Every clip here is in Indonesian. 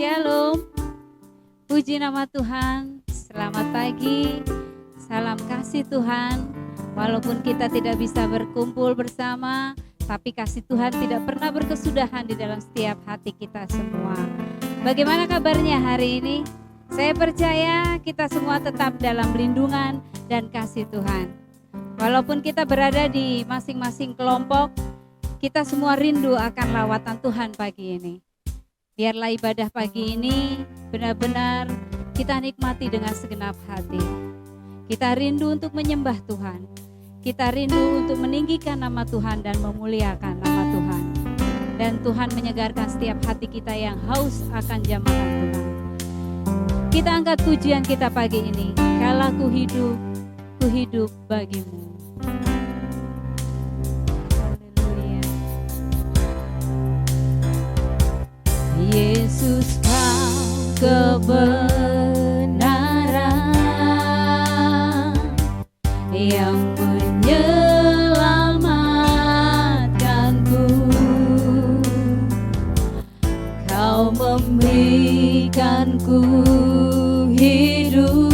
Shalom, puji nama Tuhan, selamat pagi, salam kasih Tuhan. Walaupun kita tidak bisa berkumpul bersama, tapi kasih Tuhan tidak pernah berkesudahan di dalam setiap hati kita semua. Bagaimana kabarnya hari ini? Saya percaya kita semua tetap dalam lindungan dan kasih Tuhan. Walaupun kita berada di masing-masing kelompok, kita semua rindu akan lawatan Tuhan pagi ini. Biarlah ibadah pagi ini benar-benar kita nikmati dengan segenap hati. Kita rindu untuk menyembah Tuhan. Kita rindu untuk meninggikan nama Tuhan dan memuliakan nama Tuhan. Dan Tuhan menyegarkan setiap hati kita yang haus akan jamahan Tuhan. Kita angkat pujian kita pagi ini. Kala ku hidup bagimu. Yesus kau kebenaran yang menyelamatkanku. Kau memberikanku hidup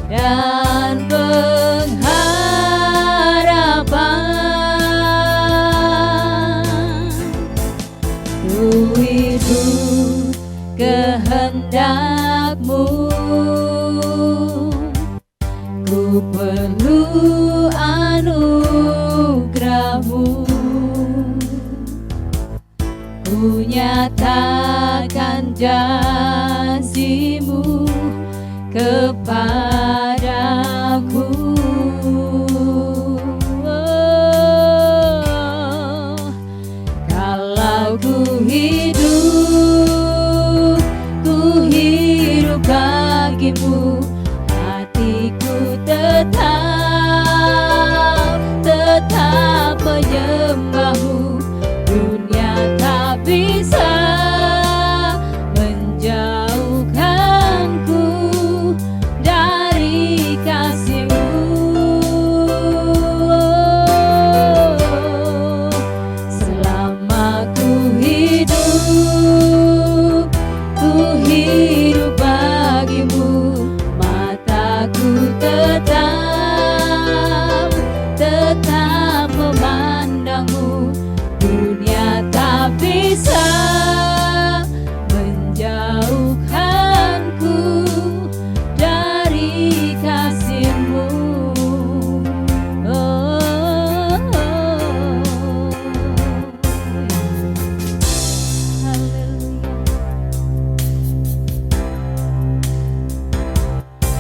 dan pengharapan. Ku hidup kehendak-Mu, ku perlu anugerah-Mu. Ku nyatakan janji-Mu kepadaku. Kalau ku hidup bagimu, hatiku tetap menyembah-Mu. Dunia tak bisa menjauhkanku dari kasih-Mu. Selama ku hidup bagimu, mataku tetap memandang-Mu. Dunia tak bisa menjauhkanku dari kasih-Mu.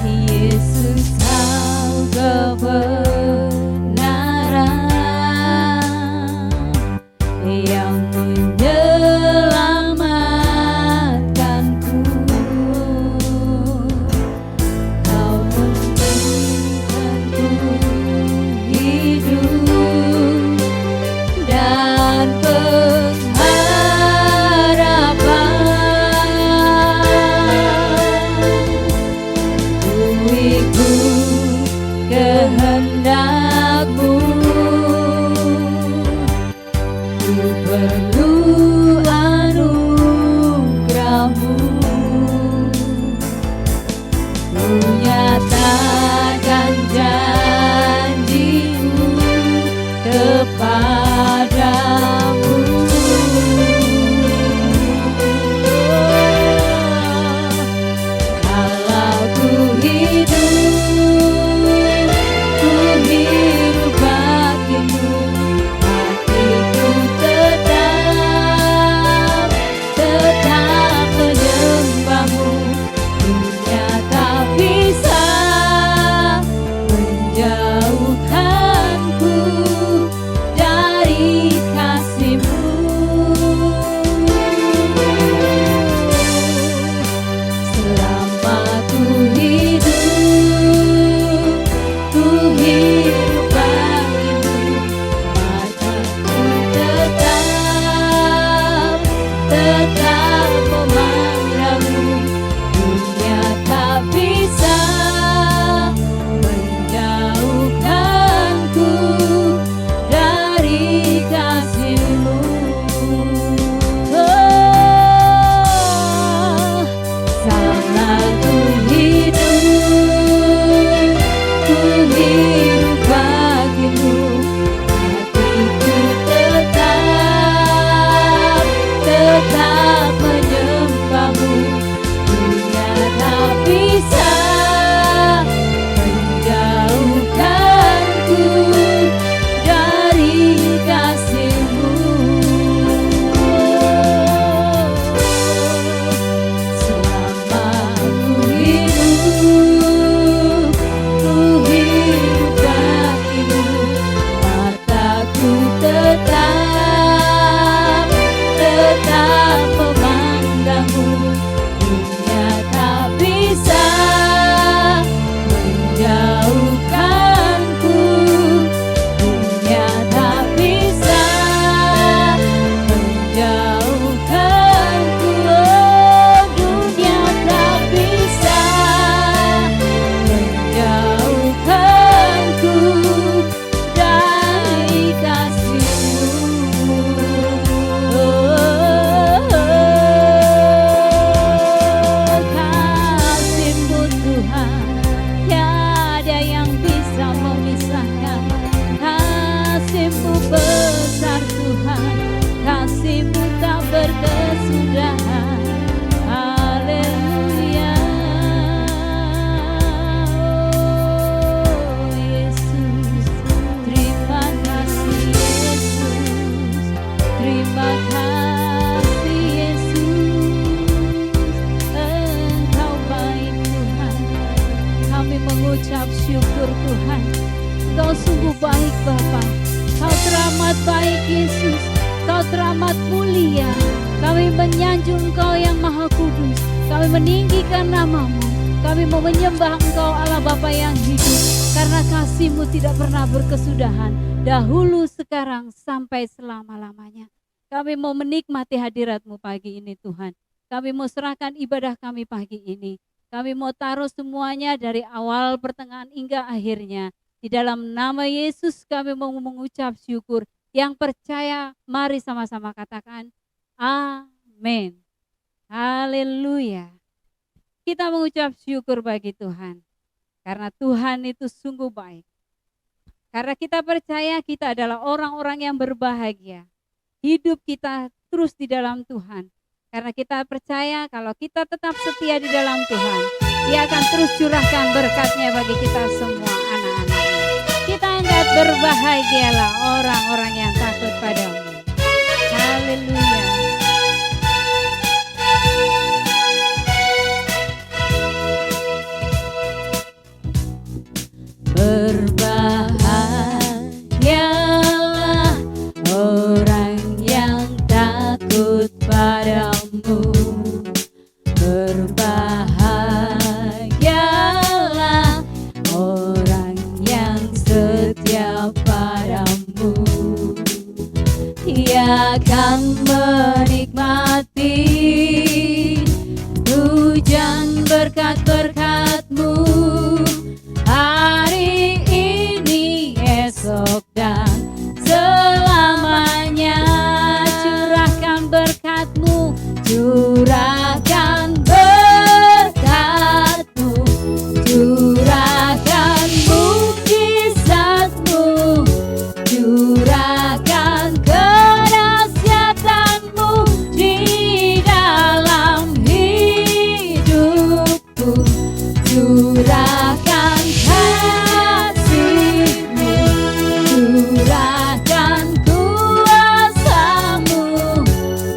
Yesus kau kebenaran yang menyelamatkanku. Kau memberikanku hidup dan pengharapan. Ku ikut kehendak-Mu, ku perlu anugerah-Mu. Ku nyatakan janji-Mu kepadamu. Kalau ku hidup bagimu, hatiku tetap menyembah-Mu. Dunia tak bisa menjauhkanku dari mengucap syukur Tuhan. Engkau sungguh baik Bapa. Kau teramat baik Yesus. Kau teramat mulia. Kami menyanjung Engkau yang Maha Kudus. Kami meninggikan nama-Mu. Kami mau menyembah Engkau Allah Bapa yang hidup. Karena kasih-Mu tidak pernah berkesudahan. Dahulu, sekarang, sampai selama-lamanya. Kami mau menikmati hadirat-Mu pagi ini Tuhan. Kami mau serahkan ibadah kami pagi ini. Kami mau taruh semuanya dari awal, pertengahan, hingga akhirnya. Di dalam nama Yesus kami mau mengucap syukur. Yang percaya, mari sama-sama katakan, amin. Haleluya. Kita mengucap syukur bagi Tuhan. Karena Tuhan itu sungguh baik. Karena kita percaya kita adalah orang-orang yang berbahagia. Hidup kita terus di dalam Tuhan. Karena kita percaya kalau kita tetap setia di dalam Tuhan, Dia akan terus curahkan berkat-Nya bagi kita semua anak-anaknya. Kita angkat berbahagialah orang-orang yang takut padamu. Haleluya. Berbahagialah orang yang takut padamu. Berbahagialah orang yang setia padamu. Dia akan menikmati hujan berkat-berkat-Mu hari ini, esok, dan selamanya. Curahkan berkat-Mu, curahkan berkat-Mu, curahkan mujizat-Mu, curahkan kedahsyatan-Mu di dalam hidupku, curahkan kasih-Mu, curahkan kuasa-Mu,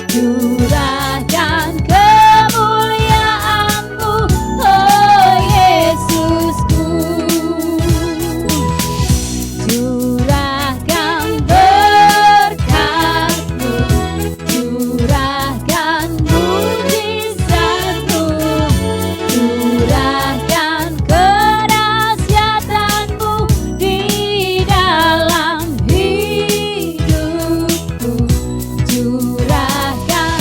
curahkan kemuliaan-Mu, oh Yesusku. Curahkan berkat-Mu, curahkan mujizat-Mu, curahkan kedahsyatan-Mu di dalam hidupku, curahkan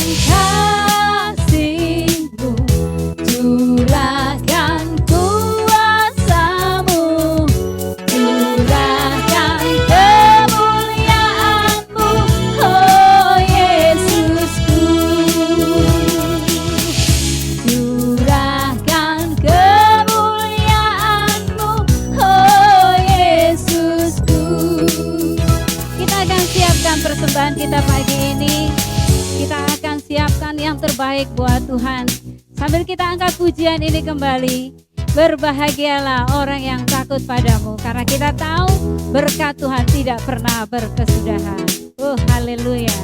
kasih-Mu, curahkan kuasa-Mu, curahkan kemuliaan-Mu, oh Yesusku. Curahkan kemuliaan-Mu, oh Yesusku. Kita akan siapkan persembahan kita pagi ini. Kita akan siapkan yang terbaik buat Tuhan. Sambil kita angkat pujian ini kembali. Berbahagialah orang yang takut padamu. Karena kita tahu berkat Tuhan tidak pernah berkesudahan. Oh haleluya.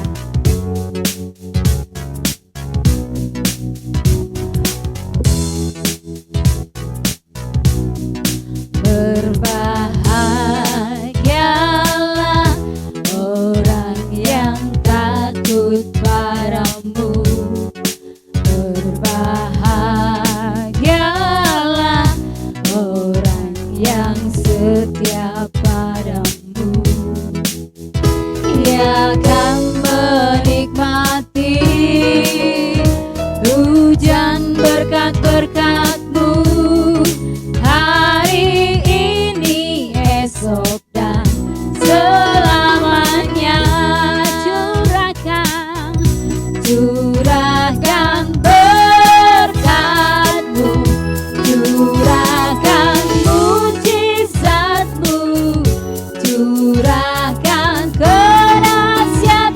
Berbahagialah orang yang takut padamu. Berbahagialah orang yang setia padamu. Ia akan menikmati hujan berkat-berkat-Mu hari ini, esok, dan selamanya. Curahkan berkat-Mu, curahkan mujizat-Mu, curahkan kedahsyatan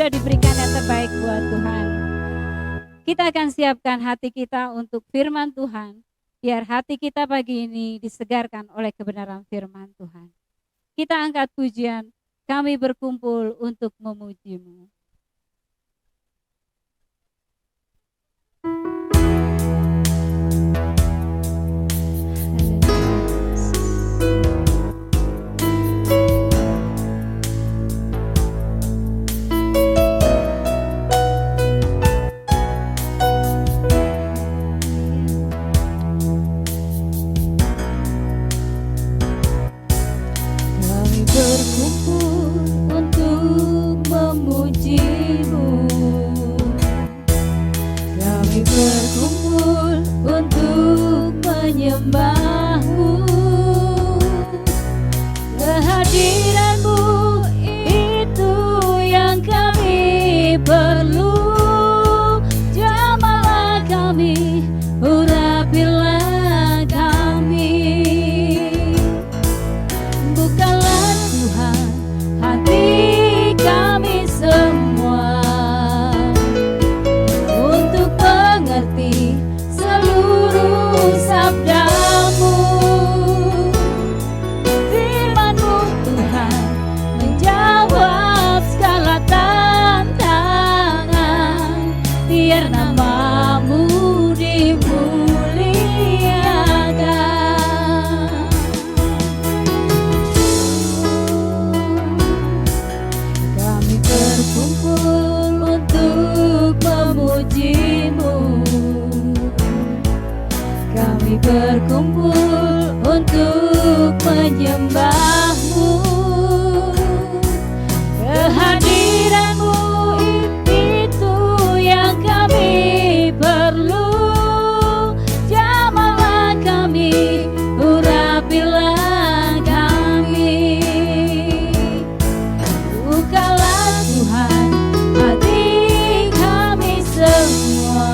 sudah diberikan yang terbaik buat Tuhan. Kita akan siapkan hati kita untuk firman Tuhan, biar hati kita pagi ini disegarkan oleh kebenaran firman Tuhan. Kita angkat pujian, kami berkumpul untuk memuji-Mu. Berkumpul untuk menyembah-Mu, kehadiran-Mu itu yang kami perlu. Jamalah kami, urapilah kami. Bukalah Tuhan hati kami semua, seluruh sabda-Mu. Firman-Mu Tuhan menjawab segala tantangan, biar nama-Mu dimuliakan. Kami berkumpul untuk memuji-Mu, kami berkumpul untuk menyembah-Mu, kehadiran-Mu itu yang kami perlu. Jamalah kami, urapilah kami. Bukalah Tuhan hati kami semua,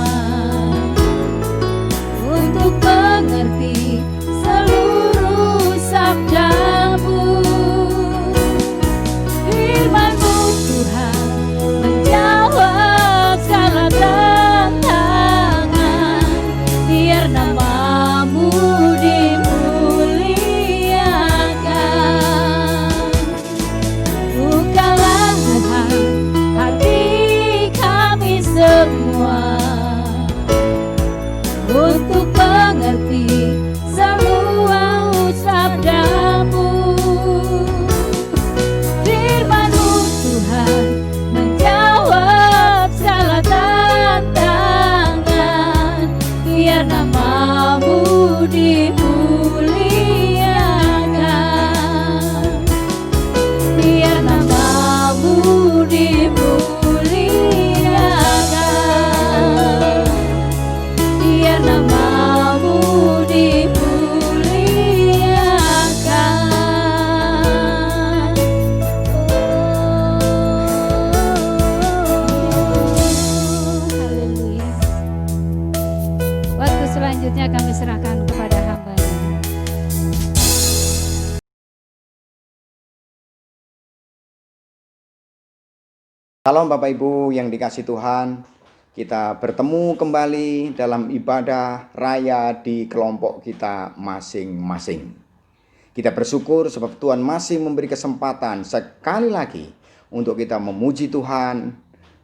untuk mengerti seluruh sabda-Mu. Firman-Mu Tuhan menjawab segala tantangan, biar nama-Mu dimuliakan. Bukalah Tuhan hati kami semua, untuk mengerti seluruh sabda-Mu. Firman-Mu Tuhan menjawab segala tantangan, biar nama-Mu dimuliakan, biar nama-Mu dimuliakan, biar nama-Mu dimuliakan. Haleluya. Waktu selanjutnya kami serahkan kepada hamba-Nya. Salam Bapak Ibu yang dikasihi Tuhan. Kita bertemu kembali dalam ibadah raya di kelompok kita masing-masing. Kita bersyukur sebab Tuhan masih memberi kesempatan sekali lagi untuk kita memuji Tuhan,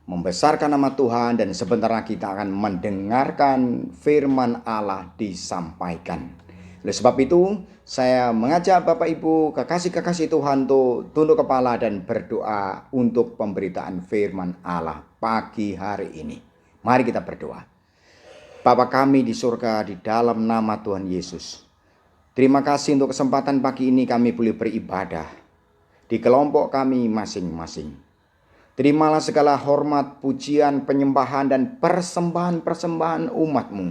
membesarkan nama Tuhan, dan sebentar lagi kita akan mendengarkan firman Allah disampaikan. Oleh sebab itu, saya mengajak Bapak Ibu kekasih-kekasih Tuhan untuk tunduk kepala dan berdoa untuk pemberitaan firman Allah pagi hari ini. Mari kita berdoa. Bapa kami di surga, di dalam nama Tuhan Yesus, terima kasih untuk kesempatan pagi ini kami boleh beribadah di kelompok kami masing-masing. Terimalah segala hormat, pujian, penyembahan, dan persembahan-persembahan umat-Mu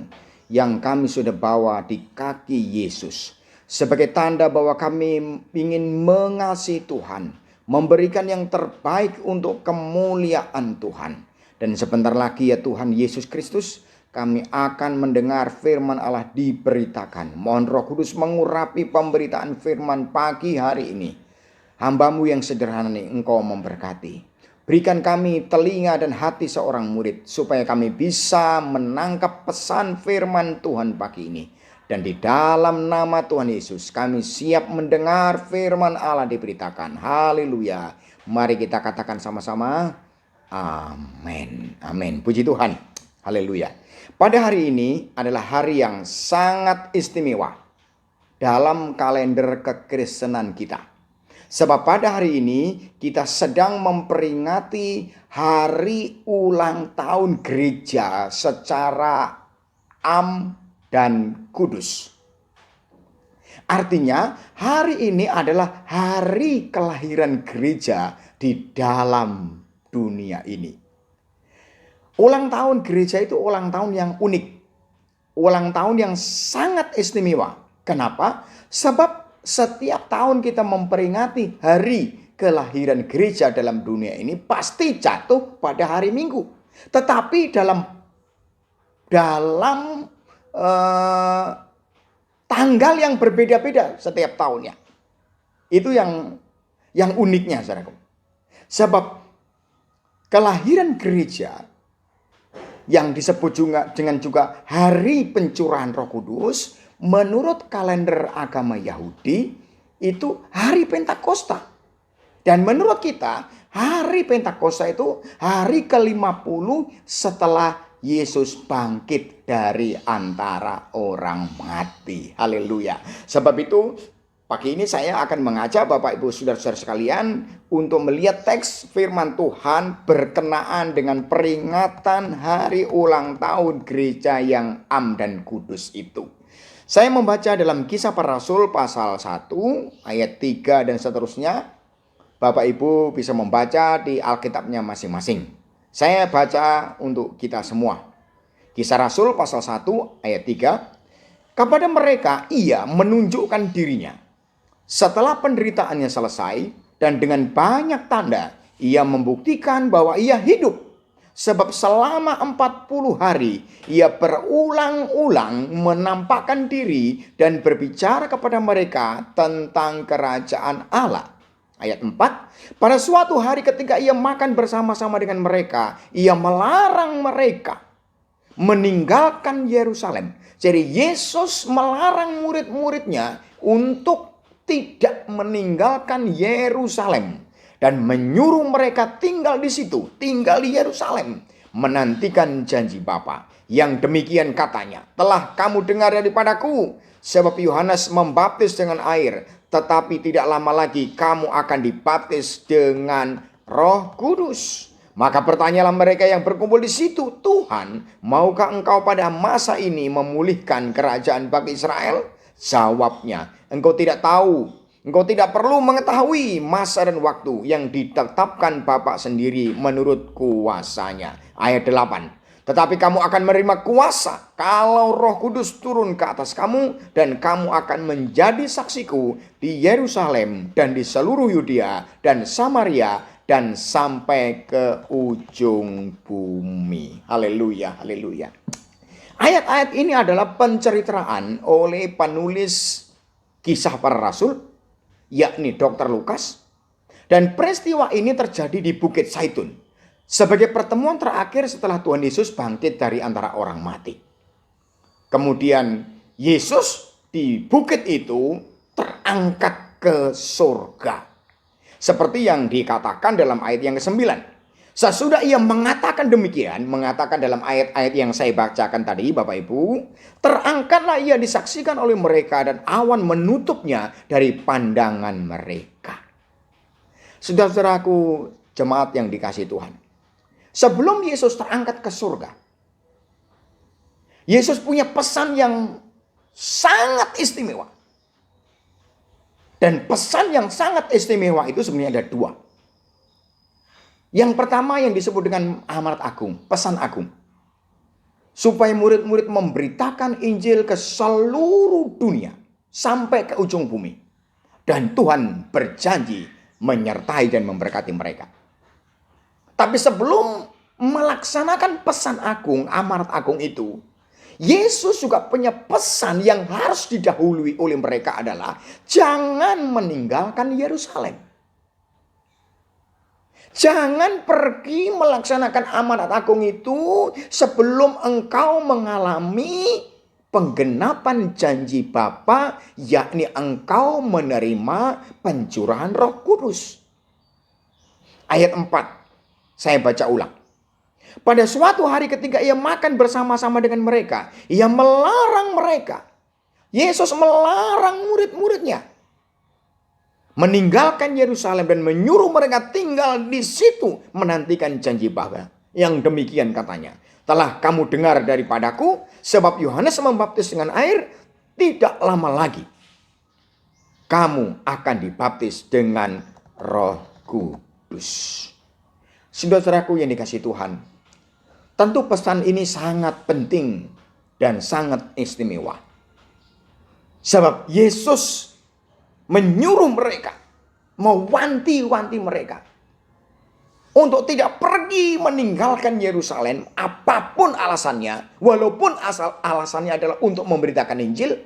yang kami sudah bawa di kaki Yesus, sebagai tanda bahwa kami ingin mengasihi Tuhan, memberikan yang terbaik untuk kemuliaan Tuhan. Dan sebentar lagi ya Tuhan Yesus Kristus, kami akan mendengar firman Allah diberitakan. Mohon Roh Kudus mengurapi pemberitaan firman pagi hari ini. Hamba-Mu yang sederhana ini Engkau memberkati. Berikan kami telinga dan hati seorang murid, supaya kami bisa menangkap pesan firman Tuhan pagi ini. Dan di dalam nama Tuhan Yesus, kami siap mendengar firman Allah diberitakan. Haleluya. Mari kita katakan sama-sama, amin. Amin. Puji Tuhan. Haleluya. Pada hari ini adalah hari yang sangat istimewa dalam kalender kekristenan kita. Sebab pada hari ini kita sedang memperingati hari ulang tahun gereja secara am dan kudus. Artinya hari ini adalah hari kelahiran gereja di dalam dunia ini. Ulang tahun gereja itu ulang tahun yang unik. Ulang tahun yang sangat istimewa. Kenapa? Sebab setiap tahun kita memperingati hari kelahiran gereja dalam dunia ini pasti jatuh pada hari Minggu. Tetapi dalam tanggal yang berbeda-beda setiap tahunnya. Itu yang uniknya, saudaraku. Sebab kelahiran gereja yang disebut dengan juga hari pencurahan Roh Kudus, menurut kalender agama Yahudi itu hari Pentakosta. Dan menurut kita hari Pentakosta itu hari ke-50 setelah Yesus bangkit dari antara orang mati. Haleluya. Sebab itu pagi ini saya akan mengajak Bapak Ibu Saudara-saudara sekalian untuk melihat teks firman Tuhan berkenaan dengan peringatan hari ulang tahun gereja yang am dan kudus itu. Saya membaca dalam Kisah Para Rasul pasal 1 ayat 3 dan seterusnya. Bapak Ibu bisa membaca di Alkitabnya masing-masing. Saya baca untuk kita semua. Kisah Rasul pasal 1 ayat 3. Kepada mereka ia menunjukkan dirinya. Setelah penderitaannya selesai dan dengan banyak tanda ia membuktikan bahwa ia hidup. Sebab selama 40 hari ia berulang-ulang menampakkan diri dan berbicara kepada mereka tentang kerajaan Allah. Ayat 4. Pada suatu hari ketika ia makan bersama-sama dengan mereka, ia melarang mereka meninggalkan Yerusalem. Jadi Yesus melarang murid-muridnya untuk tidak meninggalkan Yerusalem. Dan menyuruh mereka tinggal di situ, tinggal di Yerusalem, menantikan janji Bapa. Yang demikian katanya, telah kamu dengar daripadaku, sebab Yohanes membaptis dengan air, tetapi tidak lama lagi kamu akan dibaptis dengan Roh Kudus. Maka bertanyalah mereka yang berkumpul di situ, Tuhan, maukah engkau pada masa ini memulihkan kerajaan bagi Israel? Jawabnya, engkau tidak tahu. Engkau tidak perlu mengetahui masa dan waktu yang ditetapkan Bapa sendiri menurut kuasanya. Ayat 8. Tetapi kamu akan menerima kuasa kalau Roh Kudus turun ke atas kamu, dan kamu akan menjadi saksiku di Yerusalem dan di seluruh Yudea dan Samaria dan sampai ke ujung bumi. Haleluya, haleluya. Ayat-ayat ini adalah penceritaan oleh penulis Kisah Para Rasul, yakni Dr. Lukas. Dan peristiwa ini terjadi di Bukit Zaitun sebagai pertemuan terakhir setelah Tuhan Yesus bangkit dari antara orang mati. Kemudian Yesus di bukit itu terangkat ke surga. Seperti yang dikatakan dalam ayat yang ke-9. Sesudah ia mengatakan demikian, mengatakan dalam ayat-ayat yang saya bacakan tadi, Bapak Ibu, terangkatlah ia disaksikan oleh mereka dan awan menutupnya dari pandangan mereka. Saudara-saudaraku, jemaat yang dikasihi Tuhan. Sebelum Yesus terangkat ke surga, Yesus punya pesan yang sangat istimewa. Dan pesan yang sangat istimewa itu sebenarnya ada dua. Yang pertama yang disebut dengan amanat agung, pesan agung. Supaya murid-murid memberitakan Injil ke seluruh dunia sampai ke ujung bumi. Dan Tuhan berjanji menyertai dan memberkati mereka. Tapi sebelum melaksanakan pesan agung, amanat agung itu, Yesus juga punya pesan yang harus didahului oleh mereka adalah jangan meninggalkan Yerusalem. Jangan pergi melaksanakan amanat agung itu sebelum engkau mengalami penggenapan janji Bapa, yakni engkau menerima pencurahan Roh Kudus. Ayat 4, saya baca ulang. Pada suatu hari ketika ia makan bersama-sama dengan mereka, ia melarang mereka. Yesus melarang murid-muridnya meninggalkan Yerusalem dan menyuruh mereka tinggal di situ menantikan janji Bapa. Yang demikian katanya, telah kamu dengar daripadaku, sebab Yohanes membaptis dengan air, tidak lama lagi kamu akan dibaptis dengan Roh Kudus. Saudaraku yang dikasihi Tuhan, tentu pesan ini sangat penting dan sangat istimewa. Sebab Yesus menyuruh mereka, mewanti-wanti mereka untuk tidak pergi meninggalkan Yerusalem apapun alasannya, walaupun asal alasannya adalah untuk memberitakan Injil,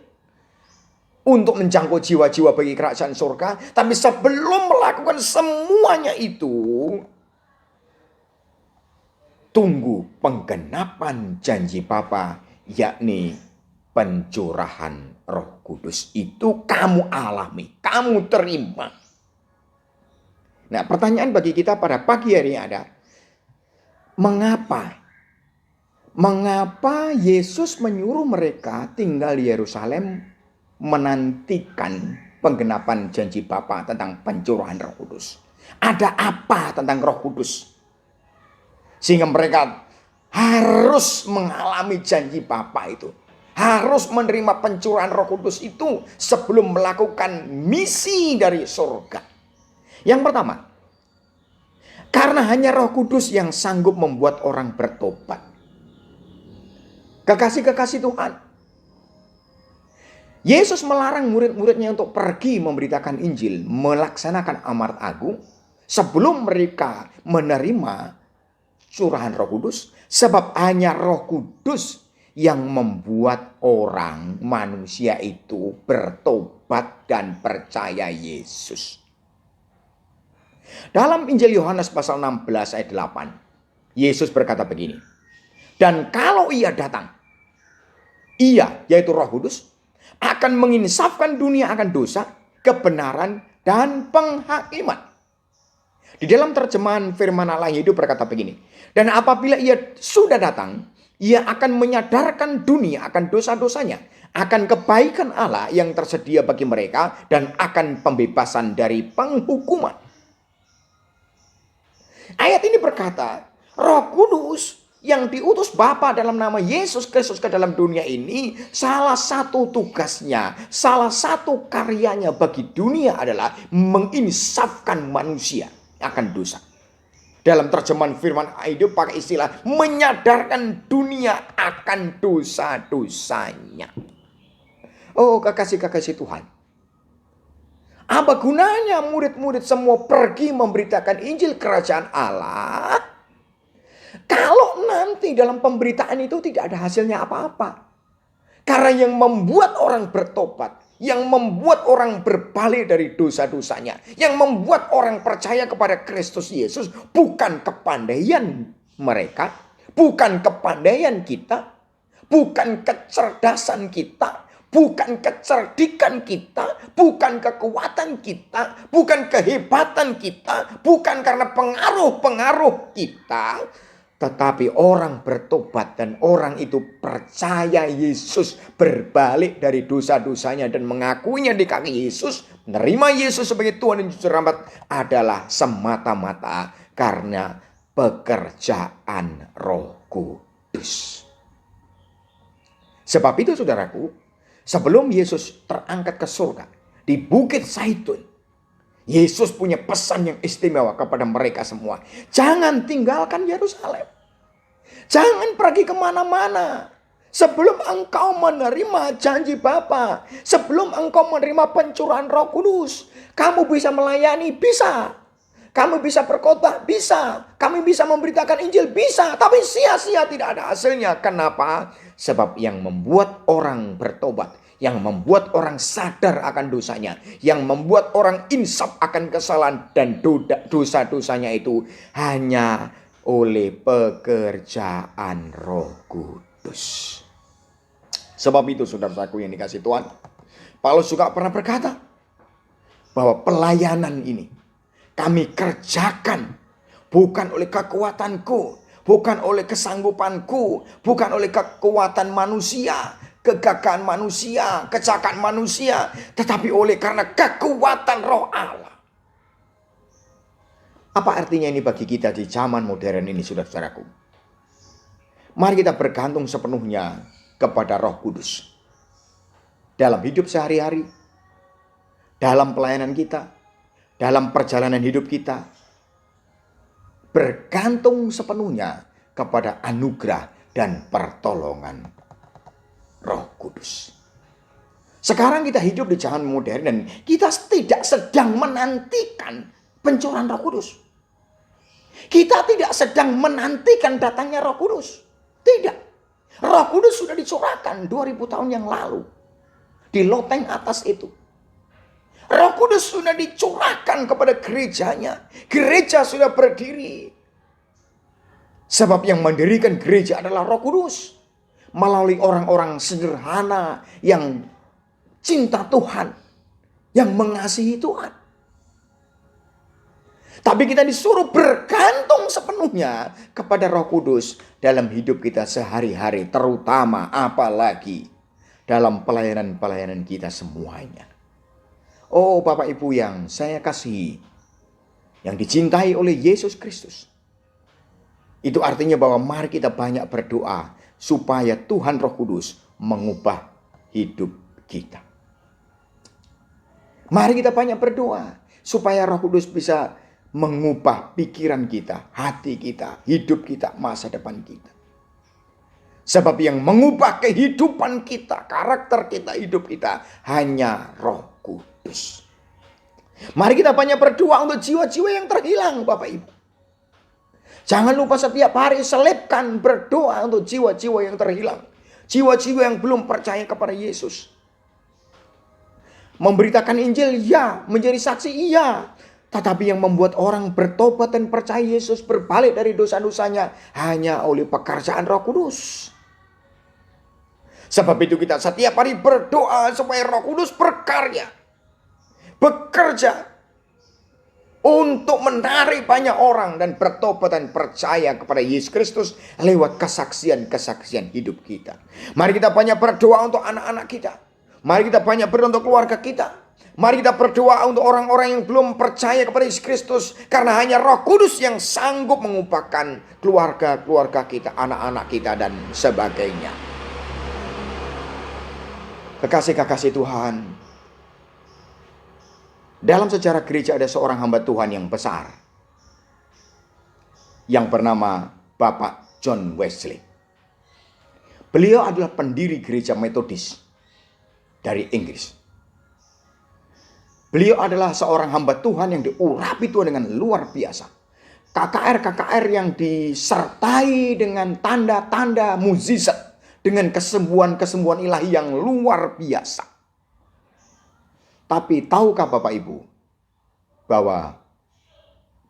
untuk menjangkau jiwa-jiwa bagi kerajaan surga. Tapi sebelum melakukan semuanya itu, tunggu penggenapan janji Bapa, yakni pencurahan Roh Kudus. Itu kamu alami, kamu terima. Nah, pertanyaan bagi kita pada pagi hari ini ada, mengapa Yesus menyuruh mereka tinggal di Yerusalem menantikan penggenapan janji Bapa tentang pencurahan Roh Kudus? Ada apa tentang Roh Kudus sehingga mereka harus mengalami janji Bapa itu, harus menerima pencurahan Roh Kudus itu sebelum melakukan misi dari surga? Yang pertama, karena hanya Roh Kudus yang sanggup membuat orang bertobat. Kekasih-kekasih Tuhan, Yesus melarang murid-muridnya untuk pergi memberitakan Injil, melaksanakan amanat agung sebelum mereka menerima curahan Roh Kudus, sebab hanya Roh Kudus yang membuat orang manusia itu bertobat dan percaya Yesus. Dalam Injil Yohanes pasal 16 ayat 8, Yesus berkata begini, dan kalau ia datang, ia yaitu Roh Kudus akan menginsafkan dunia akan dosa, kebenaran, dan penghakiman. Di dalam terjemahan firman Allah yang hidup berkata begini, dan apabila ia sudah datang, ia akan menyadarkan dunia akan dosa-dosanya, akan kebaikan Allah yang tersedia bagi mereka, dan akan pembebasan dari penghukuman. Ayat ini berkata, Roh Kudus yang diutus Bapa dalam nama Yesus Kristus ke dalam dunia ini, salah satu tugasnya, salah satu karyanya bagi dunia adalah menginsafkan manusia akan dosa. Dalam terjemahan firman hidup pakai istilah menyadarkan dunia akan dosa-dosanya. Oh, kekasih-kekasih Tuhan, apa gunanya murid-murid semua pergi memberitakan Injil kerajaan Allah kalau nanti dalam pemberitaan itu tidak ada hasilnya apa-apa? Karena yang membuat orang bertobat, yang membuat orang berbalik dari dosa-dosanya, yang membuat orang percaya kepada Kristus Yesus bukan kepandaian mereka, bukan kepandaian kita, bukan kecerdasan kita, bukan kecerdikan kita, bukan kekuatan kita, bukan kehebatan kita, bukan karena pengaruh-pengaruh kita, tetapi orang bertobat dan orang itu percaya Yesus, berbalik dari dosa-dosanya dan mengakuinya di kaki Yesus, menerima Yesus sebagai Tuhan dan Juru Selamat adalah semata-mata karena pekerjaan Roh Kudus. Sebab itu saudaraku, sebelum Yesus terangkat ke surga di Bukit Zaitun, Yesus punya pesan yang istimewa kepada mereka semua. Jangan tinggalkan Yerusalem. Jangan pergi kemana-mana sebelum engkau menerima janji Bapa. Sebelum engkau menerima pencurahan Roh Kudus. Kamu bisa melayani? Bisa. Kami bisa berkhotbah, bisa. Kami bisa memberitakan Injil, bisa. Tapi sia-sia, tidak ada hasilnya. Kenapa? Sebab yang membuat orang bertobat, yang membuat orang sadar akan dosanya, yang membuat orang insaf akan kesalahan dan dosa-dosanya itu hanya oleh pekerjaan Roh Kudus. Sebab itu saudaraku yang dikasih Tuhan, Paulus juga pernah berkata bahwa pelayanan ini kami kerjakan bukan oleh kekuatanku, bukan oleh kesanggupanku, bukan oleh kekuatan manusia, kegagahan manusia, kecakapan manusia, tetapi oleh karena kekuatan Roh Allah. Apa artinya ini bagi kita di zaman modern ini, saudara-saudaraku? Mari kita bergantung sepenuhnya kepada Roh Kudus. Dalam hidup sehari-hari, dalam pelayanan kita, dalam perjalanan hidup kita, bergantung sepenuhnya kepada anugerah dan pertolongan Roh Kudus. Sekarang kita hidup di zaman modern dan kita tidak sedang menantikan pencurahan Roh Kudus. Kita tidak sedang menantikan datangnya Roh Kudus. Tidak. Roh Kudus sudah dicurahkan 2000 tahun yang lalu di loteng atas itu. Roh Kudus sudah dicurahkan kepada gerejanya. Gereja sudah berdiri. Sebab yang mendirikan gereja adalah Roh Kudus. Melalui orang-orang sederhana yang cinta Tuhan. Yang mengasihi Tuhan. Tapi kita disuruh bergantung sepenuhnya kepada Roh Kudus dalam hidup kita sehari-hari. Terutama apalagi dalam pelayanan-pelayanan kita semuanya. Oh Bapak Ibu yang saya kasihi, yang dicintai oleh Yesus Kristus. Itu artinya bahwa mari kita banyak berdoa supaya Tuhan Roh Kudus mengubah hidup kita. Mari kita banyak berdoa supaya Roh Kudus bisa mengubah pikiran kita, hati kita, hidup kita, masa depan kita. Sebab yang mengubah kehidupan kita, karakter kita, hidup kita hanya Roh Kudus. Mari kita banyak berdoa untuk jiwa-jiwa yang terhilang, Bapak Ibu. Jangan lupa setiap hari selipkan berdoa untuk jiwa-jiwa yang terhilang. Jiwa-jiwa yang belum percaya kepada Yesus. Memberitakan Injil, ya. Menjadi saksi, iya. Tetapi yang membuat orang bertobat dan percaya Yesus, berbalik dari dosa-dosanya hanya oleh pekerjaan Roh Kudus. Sebab itu kita setiap hari berdoa supaya Roh Kudus berkarya. Bekerja untuk menarik banyak orang dan bertobat dan percaya kepada Yesus Kristus lewat kesaksian-kesaksian hidup kita. Mari kita banyak berdoa untuk anak-anak kita. Mari kita banyak berdoa untuk keluarga kita. Mari kita berdoa untuk orang-orang yang belum percaya kepada Yesus Kristus. Karena hanya Roh Kudus yang sanggup mengubahkan keluarga-keluarga kita, anak-anak kita dan sebagainya. Kekasih-kekasih Tuhan, dalam sejarah gereja ada seorang hamba Tuhan yang besar yang bernama Bapak John Wesley. Beliau adalah pendiri gereja Metodis dari Inggris. Beliau adalah seorang hamba Tuhan yang diurapi Tuhan dengan luar biasa. KKR yang disertai dengan tanda-tanda mukjizat, dengan kesembuhan-kesembuhan ilahi yang luar biasa. Tapi tahukah Bapak Ibu bahwa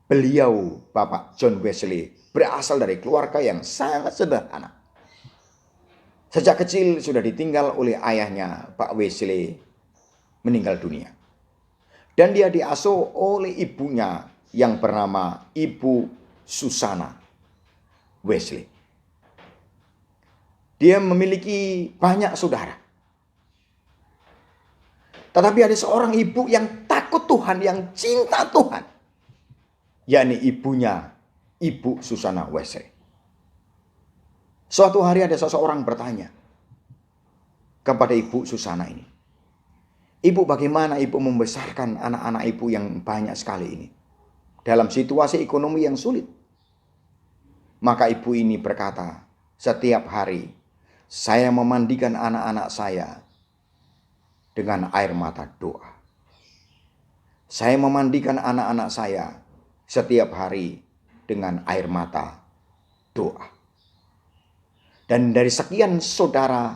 beliau, Bapak John Wesley, berasal dari keluarga yang sangat sederhana. Sejak kecil sudah ditinggal oleh ayahnya, Pak Wesley, meninggal dunia. Dan dia diasuh oleh ibunya yang bernama Ibu Susana Wesley. Dia memiliki banyak saudara. Tetapi ada seorang ibu yang takut Tuhan, yang cinta Tuhan. Yakni ibunya, Ibu Susana Wesley. Suatu hari ada seseorang bertanya kepada Ibu Susana ini. Ibu, bagaimana ibu membesarkan anak-anak ibu yang banyak sekali ini? Dalam situasi ekonomi yang sulit. Maka ibu ini berkata, setiap hari saya memandikan anak-anak saya dengan air mata doa. Saya memandikan anak-anak saya setiap hari dengan air mata doa. Dan dari sekian saudara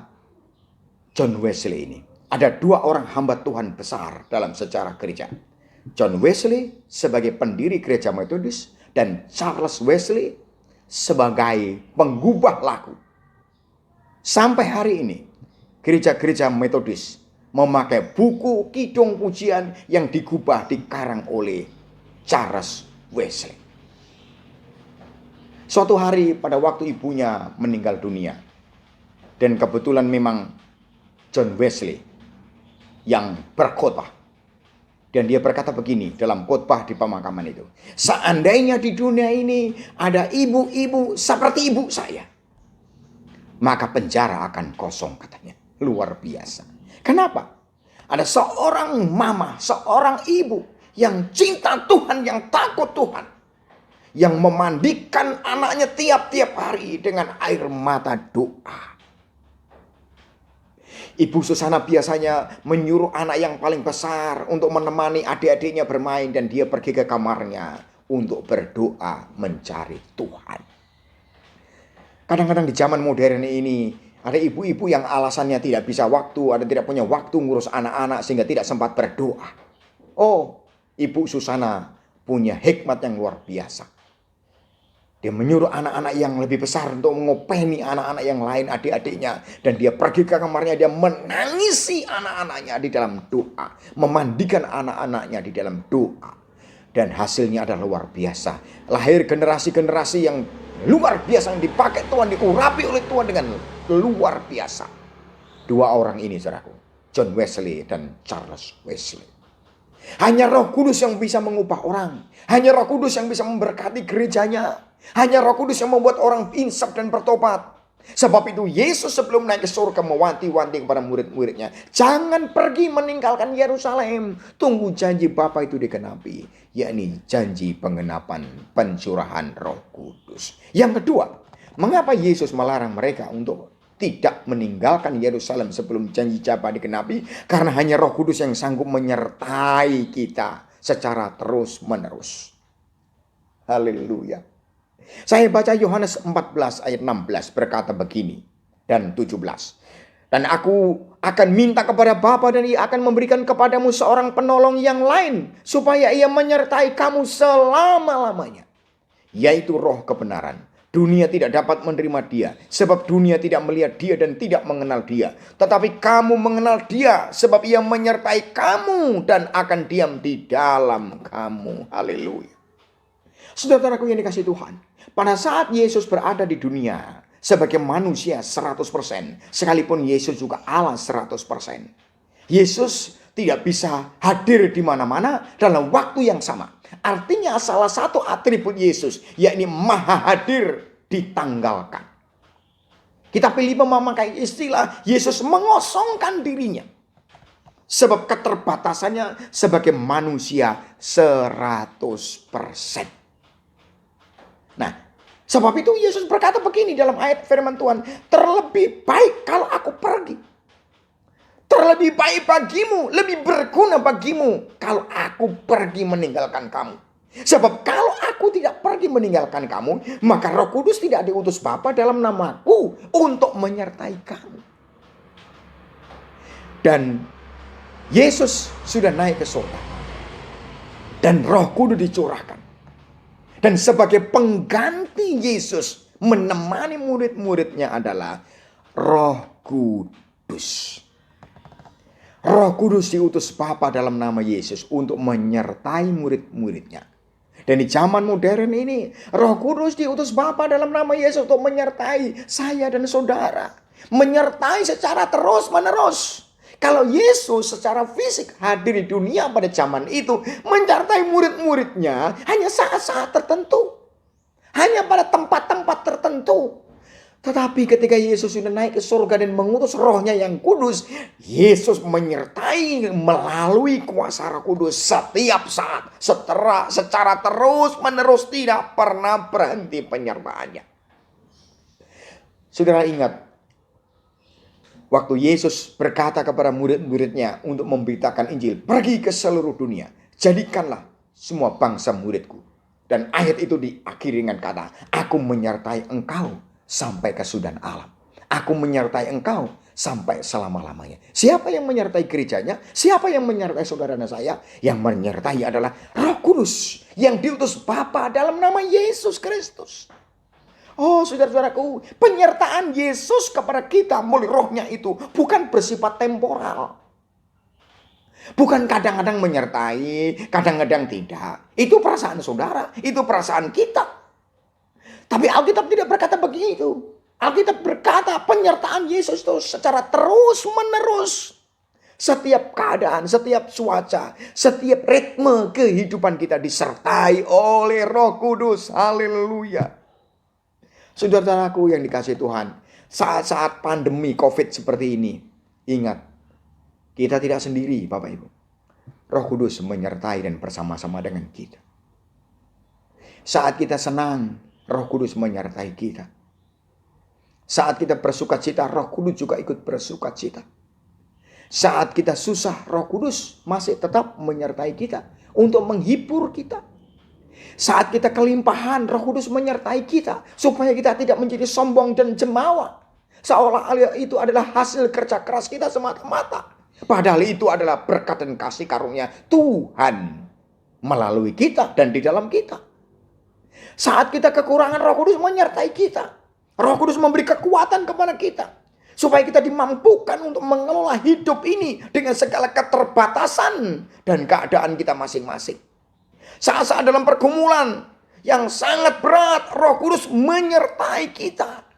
John Wesley ini, ada dua orang hamba Tuhan besar dalam sejarah gereja. John Wesley sebagai pendiri gereja Metodis dan Charles Wesley sebagai penggubah lagu. Sampai hari ini, gereja-gereja Metodis memakai buku kidung pujian yang digubah dikarang oleh Charles Wesley. Suatu hari pada waktu ibunya meninggal dunia, dan kebetulan memang John Wesley yang berkhotbah. Dan dia berkata begini dalam khotbah di pemakaman itu. Seandainya di dunia ini ada ibu-ibu seperti ibu saya, maka penjara akan kosong, katanya. Luar biasa. Kenapa? Ada seorang mama, seorang ibu yang cinta Tuhan, yang takut Tuhan, yang memandikan anaknya tiap-tiap hari dengan air mata doa. Ibu Susana biasanya menyuruh anak yang paling besar untuk menemani adik-adiknya bermain, dan dia pergi ke kamarnya untuk berdoa mencari Tuhan. Kadang-kadang di zaman modern ini ada ibu-ibu yang alasannya tidak bisa waktu, ada tidak punya waktu ngurus anak-anak sehingga tidak sempat berdoa. Oh, Ibu Susana punya hikmat yang luar biasa. Dia menyuruh anak-anak yang lebih besar untuk mengopeni anak-anak yang lain, adik-adiknya. Dan dia pergi ke kamarnya, dia menangisi anak-anaknya di dalam doa. Memandikan anak-anaknya di dalam doa. Dan hasilnya adalah luar biasa. Lahir generasi-generasi yang luar biasa, yang dipakai Tuhan, diurapi oleh Tuhan dengan luar biasa. Dua orang ini, saudaraku, John Wesley dan Charles Wesley. Hanya Roh Kudus yang bisa mengubah orang. Hanya Roh Kudus yang bisa memberkati gerejanya. Hanya Roh Kudus yang membuat orang insaf dan bertobat. Sebab itu Yesus sebelum naik ke surga mewanti-wanti kepada murid-muridnya, jangan pergi meninggalkan Yerusalem. Tunggu janji Bapa itu digenapi, yakni janji pengenapan pencurahan Roh Kudus. Yang kedua, mengapa Yesus melarang mereka untuk tidak meninggalkan Yerusalem sebelum janji Bapa digenapi? Karena hanya Roh Kudus yang sanggup menyertai kita secara terus-menerus. Haleluya. Saya baca Yohanes 14 ayat 16 berkata begini dan 17. Dan aku akan minta kepada Bapa dan Ia akan memberikan kepadamu seorang penolong yang lain, supaya Ia menyertai kamu selama-lamanya, yaitu Roh kebenaran. Dunia tidak dapat menerima Dia, sebab dunia tidak melihat Dia dan tidak mengenal Dia. Tetapi kamu mengenal Dia, sebab Ia menyertai kamu dan akan diam di dalam kamu. Haleluya. Saudaraku yang dikasihi Tuhan, pada saat Yesus berada di dunia sebagai manusia 100%, sekalipun Yesus juga Allah 100%, Yesus tidak bisa hadir di mana-mana dalam waktu yang sama. Artinya salah satu atribut Yesus, yakni maha hadir, ditanggalkan. Kita pilih memakai istilah Yesus mengosongkan dirinya, sebab keterbatasannya sebagai manusia 100%. Nah, sebab itu Yesus berkata begini dalam ayat firman Tuhan, terlebih baik kalau aku pergi. Terlebih baik bagimu, lebih berguna bagimu kalau aku pergi meninggalkan kamu. Sebab kalau aku tidak pergi meninggalkan kamu, maka Roh Kudus tidak diutus Bapa dalam namaku untuk menyertai kamu. Dan Yesus sudah naik ke surga, dan Roh Kudus dicurahkan. Dan sebagai pengganti Yesus menemani murid-muridnya adalah Roh Kudus. Roh Kudus diutus Bapa dalam nama Yesus untuk menyertai murid-muridnya. Dan di zaman modern ini, Roh Kudus diutus Bapa dalam nama Yesus untuk menyertai saya dan saudara. Menyertai secara terus-menerus. Kalau Yesus secara fisik hadir di dunia pada zaman itu, menyertai murid-muridnya hanya saat-saat tertentu. Hanya pada tempat-tempat tertentu. Tetapi ketika Yesus sudah naik ke surga dan mengutus Rohnya yang kudus, Yesus menyertai melalui kuasa Roh Kudus setiap saat. Secara terus-menerus, tidak pernah berhenti penyertaannya. Saudara ingat, waktu Yesus berkata kepada murid-muridnya untuk memberitakan Injil, pergi ke seluruh dunia, jadikanlah semua bangsa muridku. Dan ayat itu diakhiri dengan kata, aku menyertai engkau sampai kesudahan alam. Aku menyertai engkau sampai selama-lamanya. Siapa yang menyertai gerejanya? Siapa yang menyertai saudara saya? Yang menyertai adalah Roh Kudus yang diutus Bapa dalam nama Yesus Kristus. Oh saudara-saudaraku, penyertaan Yesus kepada kita melalui rohnya itu bukan bersifat temporal. Bukan kadang-kadang menyertai, kadang-kadang tidak. Itu perasaan saudara, itu perasaan kita. Tapi Alkitab tidak berkata begitu. Alkitab berkata penyertaan Yesus itu secara terus-menerus. Setiap keadaan, setiap cuaca, setiap ritme kehidupan kita disertai oleh Roh Kudus. Haleluya. Saudara-saudaraku yang dikasihi Tuhan, saat-saat pandemi COVID seperti ini, ingat, kita tidak sendiri, Bapak Ibu. Roh Kudus menyertai dan bersama-sama dengan kita. Saat kita senang, Roh Kudus menyertai kita. Saat kita bersukacita, Roh Kudus juga ikut bersukacita. Saat kita susah, Roh Kudus masih tetap menyertai kita untuk menghibur kita. Saat kita kelimpahan, Roh Kudus menyertai kita supaya kita tidak menjadi sombong dan jemawa. Seolah-olah itu adalah hasil kerja keras kita semata-mata. Padahal itu adalah berkat dan kasih karunia Tuhan melalui kita dan di dalam kita. Saat kita kekurangan, Roh Kudus menyertai kita. Roh Kudus memberi kekuatan kepada kita supaya kita dimampukan untuk mengelola hidup ini dengan segala keterbatasan dan keadaan kita masing-masing. Saat-saat dalam pergumulan yang sangat berat, Roh Kudus menyertai kita.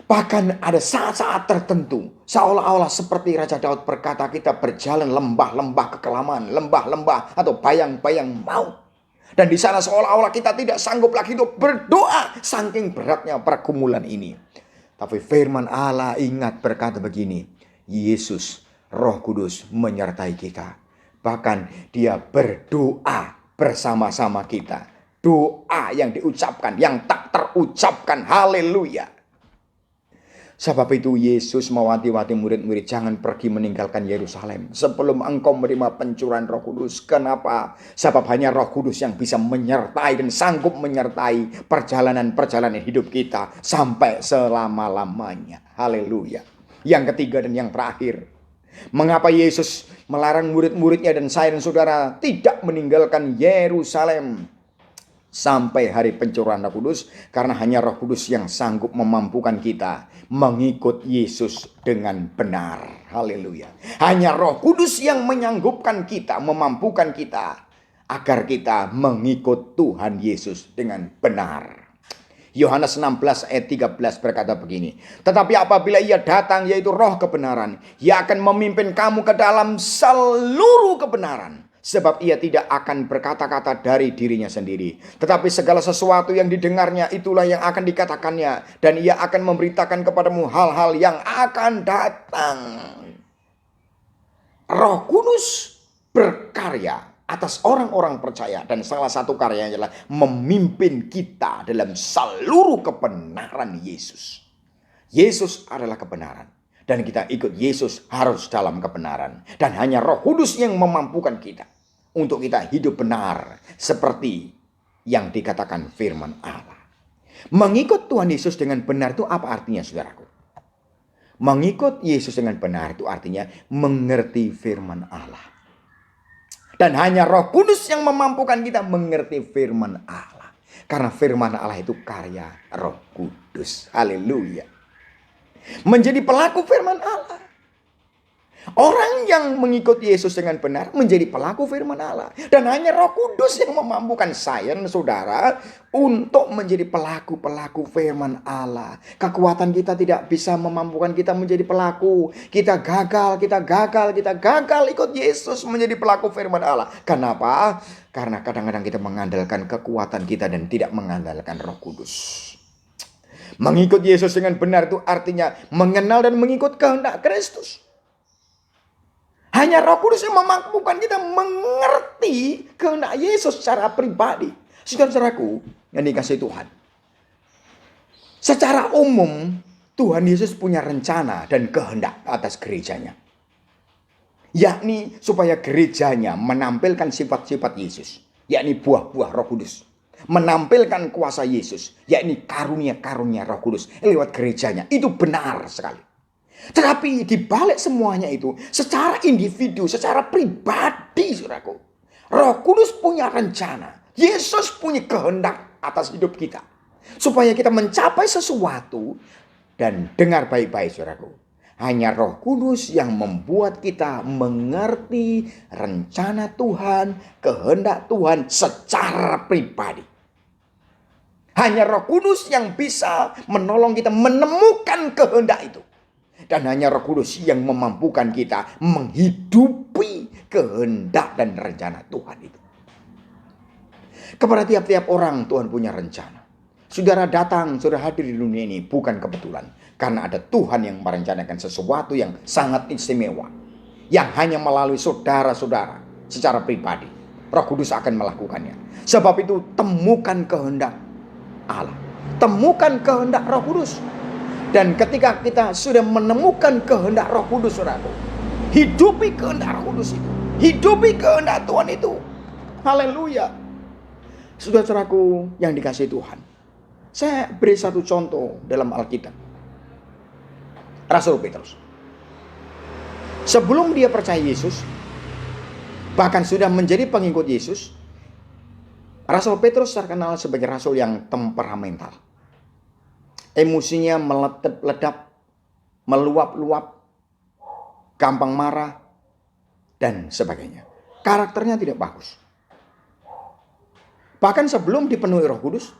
Bahkan ada saat-saat tertentu, seolah-olah seperti Raja Daud berkata, kita berjalan lembah-lembah kekelaman, lembah-lembah atau bayang-bayang maut. Dan di sana seolah-olah kita tidak sanggup lagi untuk berdoa, saking beratnya pergumulan ini. Tapi firman Allah ingat berkata begini, Yesus, Roh Kudus menyertai kita. Bahkan dia berdoa bersama-sama kita. Doa yang diucapkan, yang tak terucapkan. Haleluya. Sebab itu Yesus mewanti-wanti murid-murid, jangan pergi meninggalkan Yerusalem sebelum engkau menerima pencurahan Roh Kudus. Kenapa? Sebab hanya Roh Kudus yang bisa menyertai dan sanggup menyertai perjalanan-perjalanan hidup kita sampai selama-lamanya. Haleluya. Yang ketiga dan yang terakhir, mengapa Yesus melarang murid-muridnya dan saya dan saudara tidak meninggalkan Yerusalem sampai hari pencurahan Roh Kudus? Karena hanya Roh Kudus yang sanggup memampukan kita mengikut Yesus dengan benar. Haleluya. Hanya Roh Kudus yang menyanggupkan kita, memampukan kita agar kita mengikut Tuhan Yesus dengan benar. Yohanes 16 ayat 13 berkata begini, tetapi apabila ia datang, yaitu Roh kebenaran, ia akan memimpin kamu ke dalam seluruh kebenaran. Sebab ia tidak akan berkata-kata dari dirinya sendiri, tetapi segala sesuatu yang didengarnya itulah yang akan dikatakannya, dan ia akan memberitakan kepadamu hal-hal yang akan datang. Roh Kudus berkarya atas orang-orang percaya, dan salah satu karyanya adalah memimpin kita dalam seluruh kebenaran Yesus. Yesus adalah kebenaran. Dan kita ikut Yesus harus dalam kebenaran. Dan hanya Roh Kudus yang memampukan kita untuk kita hidup benar seperti yang dikatakan firman Allah. Mengikut Tuhan Yesus dengan benar itu apa artinya, saudaraku? Mengikut Yesus dengan benar itu artinya mengerti firman Allah. Dan hanya Roh Kudus yang memampukan kita mengerti firman Allah. Karena firman Allah itu karya Roh Kudus. Haleluya. Menjadi pelaku firman Allah. Orang yang mengikuti Yesus dengan benar menjadi pelaku firman Allah. Dan hanya Roh Kudus yang memampukan saya dan saudara untuk menjadi pelaku-pelaku firman Allah. Kekuatan kita tidak bisa memampukan kita menjadi pelaku. Kita gagal ikut Yesus menjadi pelaku firman Allah. Kenapa? Karena kadang-kadang kita mengandalkan kekuatan kita dan tidak mengandalkan Roh Kudus. Mengikut Yesus dengan benar itu artinya mengenal dan mengikut kehendak Kristus. Hanya Roh Kudus yang memampukan kita mengerti kehendak Yesus secara pribadi. Saudara-saudaraku yang dikasihi Tuhan, secara umum Tuhan Yesus punya rencana dan kehendak atas gerejanya. Yakni supaya gerejanya menampilkan sifat-sifat Yesus. Yakni buah-buah Roh Kudus. menampilkan kuasa Yesus, yakni karunia-karunia Roh Kudus lewat gerejanya. Itu benar sekali. Tetapi di balik semuanya itu, secara individu, secara pribadi, saudaraku, Roh Kudus punya rencana. Yesus punya kehendak atas hidup kita, supaya kita mencapai sesuatu. Dan dengar baik-baik, saudaraku, hanya Roh Kudus yang membuat kita mengerti rencana Tuhan, kehendak Tuhan secara pribadi. Hanya Roh Kudus yang bisa menolong kita menemukan kehendak itu. Dan hanya Roh Kudus yang memampukan kita menghidupi kehendak dan rencana Tuhan itu. Kepada tiap-tiap orang Tuhan punya rencana. Saudara datang, saudara hadir di dunia ini bukan kebetulan. Karena ada Tuhan yang merencanakan sesuatu yang sangat istimewa. Yang hanya melalui saudara-saudara secara pribadi. Roh Kudus akan melakukannya. Sebab itu temukan kehendak Allah. Temukan kehendak Roh Kudus. Dan ketika kita sudah menemukan kehendak Roh Kudus, saudaraku, hidupi kehendak Roh Kudus itu. Hidupi kehendak Tuhan itu. Haleluya. Saudara-saudaraku yang dikasihi Tuhan. Saya beri satu contoh dalam Alkitab. Rasul Petrus. Sebelum dia percaya Yesus, bahkan sudah menjadi pengikut Yesus, Rasul Petrus terkenal sebagai rasul yang temperamental. Emosinya meledak, meluap-luap, gampang marah, dan sebagainya. Karakternya tidak bagus. Bahkan sebelum dipenuhi Roh Kudus,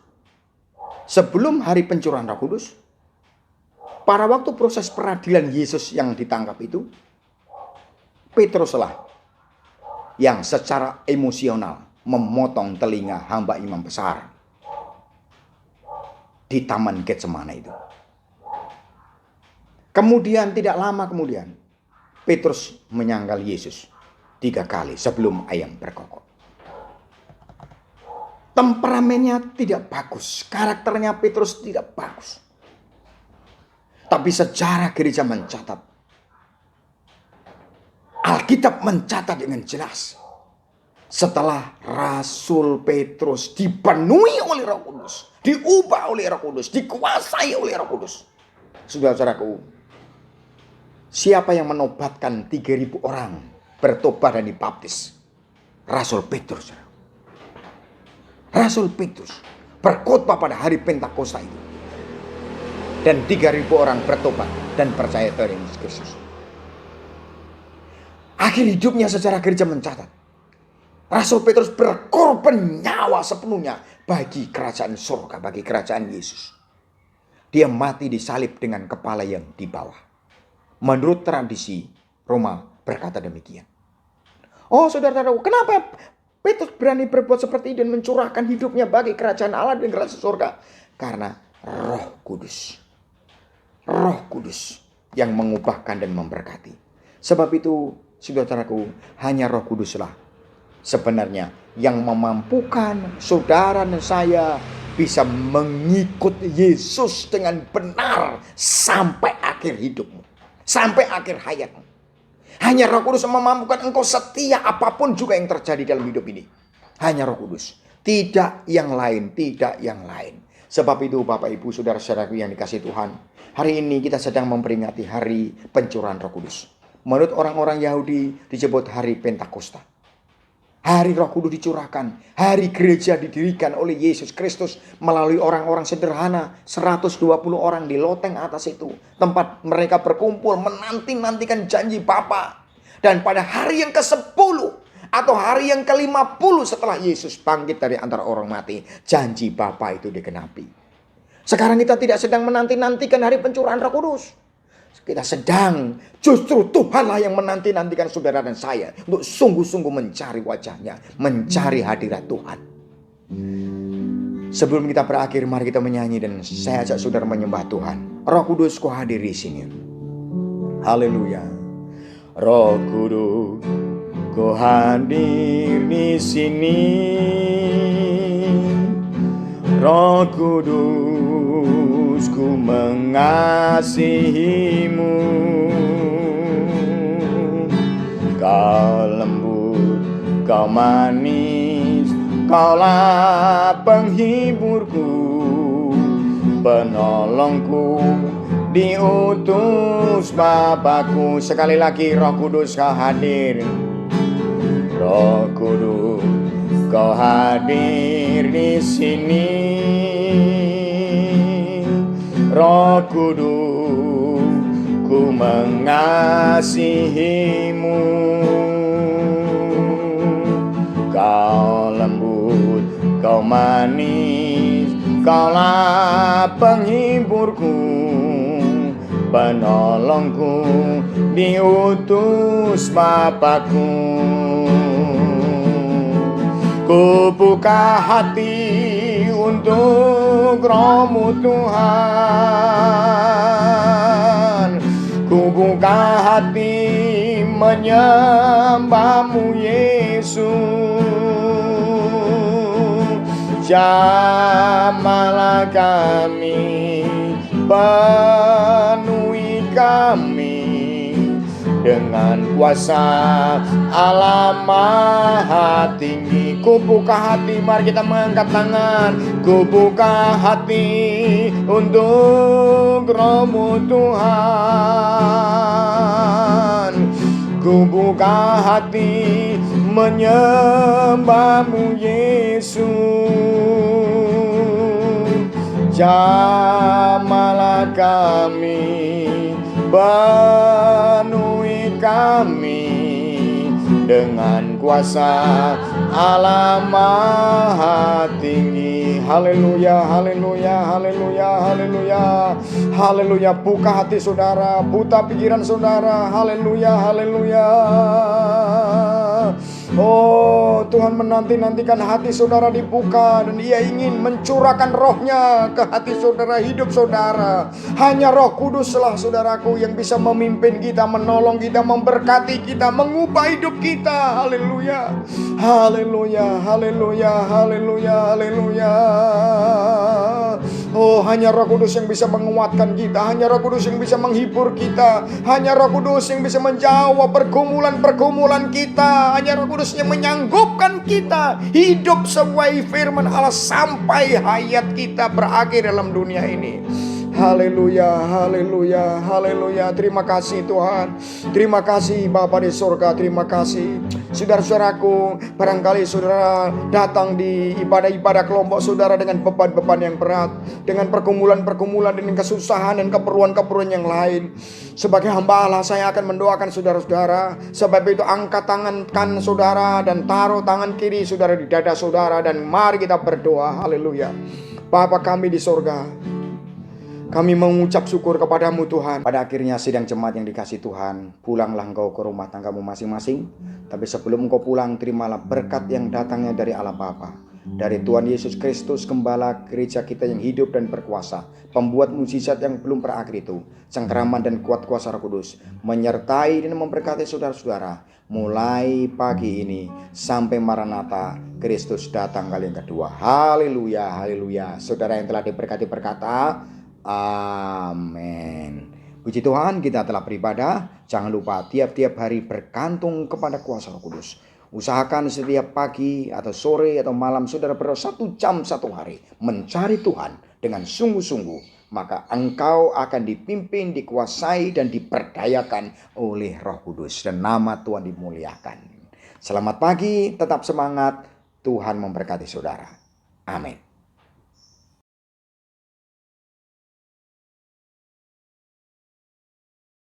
sebelum hari pencurahan Roh Kudus, pada waktu proses peradilan Yesus yang ditangkap itu, Petruslah yang secara emosional memotong telinga hamba imam besar di Taman Getsemane itu. Kemudian tidak lama kemudian, Petrus menyangkal Yesus 3 kali sebelum ayam berkokok. Temperamennya tidak bagus, karakternya Petrus tidak bagus. Tapi sejarah gereja mencatat, Alkitab mencatat dengan jelas, setelah Rasul Petrus dipenuhi oleh Roh Kudus, diubah oleh Roh Kudus, dikuasai oleh Roh Kudus. Saudara-saudaraku, siapa yang menobatkan 3.000 orang bertobat dan dibaptis? Rasul Petrus. Rasul Petrus berkhotbah pada hari Pentakosta itu. Dan 3.000 orang bertobat dan percaya kepada Yesus Kristus. Akhir hidupnya secara gereja mencatat, Rasul Petrus berkorban nyawa sepenuhnya bagi kerajaan surga, bagi kerajaan Yesus. Dia mati disalib dengan kepala yang di bawah. Menurut tradisi Roma berkata demikian. Oh saudara-saudara, kenapa Petrus berani berbuat seperti ini dan mencurahkan hidupnya bagi kerajaan Allah dan kerajaan surga? Karena Roh Kudus. Roh Kudus yang mengubahkan dan memberkati. Sebab itu, saudaraku, hanya Roh Kuduslah sebenarnya yang memampukan saudara dan saya bisa mengikut Yesus dengan benar sampai akhir hidupmu, sampai akhir hayatmu. Hanya Roh Kudus yang memampukan engkau setia apapun juga yang terjadi dalam hidup ini. Hanya Roh Kudus, tidak yang lain, tidak yang lain. Sebab itu Bapak Ibu Saudara-saudaraku yang dikasihi Tuhan, hari ini kita sedang memperingati hari pencurahan Roh Kudus. Menurut orang-orang Yahudi disebut hari Pentakosta. Hari Roh Kudus dicurahkan, hari gereja didirikan oleh Yesus Kristus melalui orang-orang sederhana, 120 orang di loteng atas itu, tempat mereka berkumpul menanti-nantikan janji Bapa. Dan pada hari yang ke-10 atau hari yang ke-50 setelah Yesus bangkit dari antara orang mati, janji Bapa itu digenapi. Sekarang kita tidak sedang menanti-nantikan hari pencurahan Roh Kudus. Kita sedang, justru Tuhanlah yang menanti-nantikan saudara dan saya untuk sungguh-sungguh mencari wajahnya, mencari hadirat Tuhan. Sebelum kita berakhir, mari kita menyanyi dan saya ajak saudara menyembah Tuhan. Roh Kudus, Kau hadir di sini. Haleluya. Roh Kudus, Kau hadir di sini. Roh Kudus, ku mengasihimu. Kau lembut, kau manis, Kaulah penghiburku, penolongku, diutus Bapakku. Sekali lagi, Roh Kudus kau hadir. Roh Kudus kau hadir di sini. Roh Kudus, ku mengasihimu. Kau lembut, kau manis, kaulah penghiburku, penolongku, diutus Bapakku. Ku buka hati untuk Roh-Mu Tuhan. Ku buka hati menyembah-Mu Yesus. Jamahlah kami, penuhi kami dengan kuasa Allah Maha Tinggi. Ku buka hati, mari kita mengangkat tangan. Ku buka hati untuk Roh-Mu Tuhan. Ku buka hati menyembah-Mu Yesus. Jamahlah kami, penuhi kami dengan kuasa Allah Maha Tinggi. Haleluya, haleluya, haleluya, haleluya, haleluya. Buka hati saudara, buka pikiran saudara. Haleluya, haleluya. Oh, Tuhan menanti-nantikan hati saudara dibuka, dan Ia ingin mencurahkan Roh-Nya ke hati saudara, hidup saudara. Hanya Roh Kuduslah saudaraku yang bisa memimpin kita, menolong kita, memberkati kita, mengubah hidup kita. Haleluya, haleluya, haleluya, haleluya, haleluya. Oh, hanya Roh Kudus yang bisa menguatkan kita, hanya Roh Kudus yang bisa menghibur kita, hanya Roh Kudus yang bisa menjawab pergumulan-pergumulan kita, hanya Roh Kudus yang menyanggupkan kita hidup sesuai firman Allah sampai hayat kita berakhir dalam dunia ini. Haleluya, haleluya, haleluya. Terima kasih Tuhan. Terima kasih Bapa di surga. Terima kasih. Saudara-saudaraku, barangkali saudara datang di ibadah-ibadah kelompok saudara dengan beban-beban yang berat, dengan pergumulan-pergumulan, dengan kesusahan dan keperluan-keperluan yang lain. Sebagai hamba Allah, saya akan mendoakan saudara-saudara. Sebab itu angkat tangan kanan saudara dan taruh tangan kiri saudara di dada saudara, dan mari kita berdoa. Haleluya. Bapa kami di surga, kami mengucap syukur kepadamu Tuhan. Pada akhirnya sidang jemaat yang dikasih Tuhan, pulanglah engkau ke rumah tanggamu masing-masing. Tapi sebelum engkau pulang, terimalah berkat yang datangnya dari Allah Bapa, dari Tuhan Yesus Kristus, Gembala gereja kita yang hidup dan berkuasa, pembuat mukjizat yang belum berakhir itu. Cengkeraman dan kuat kuasa Roh Kudus menyertai dan memberkati saudara-saudara mulai pagi ini sampai Maranatha, Kristus datang kali yang kedua. Haleluya, haleluya. Saudara yang telah diberkati berkata amin. Puji Tuhan, kita telah beribadah. Jangan lupa tiap-tiap hari bergantung kepada kuasa Roh Kudus. Usahakan setiap pagi atau sore atau malam saudara berdoa 1 jam 1 hari mencari Tuhan dengan sungguh-sungguh. Maka engkau akan dipimpin, dikuasai dan diperdayakan oleh Roh Kudus, dan nama Tuhan dimuliakan. Selamat pagi, tetap semangat. Tuhan memberkati saudara. Amin.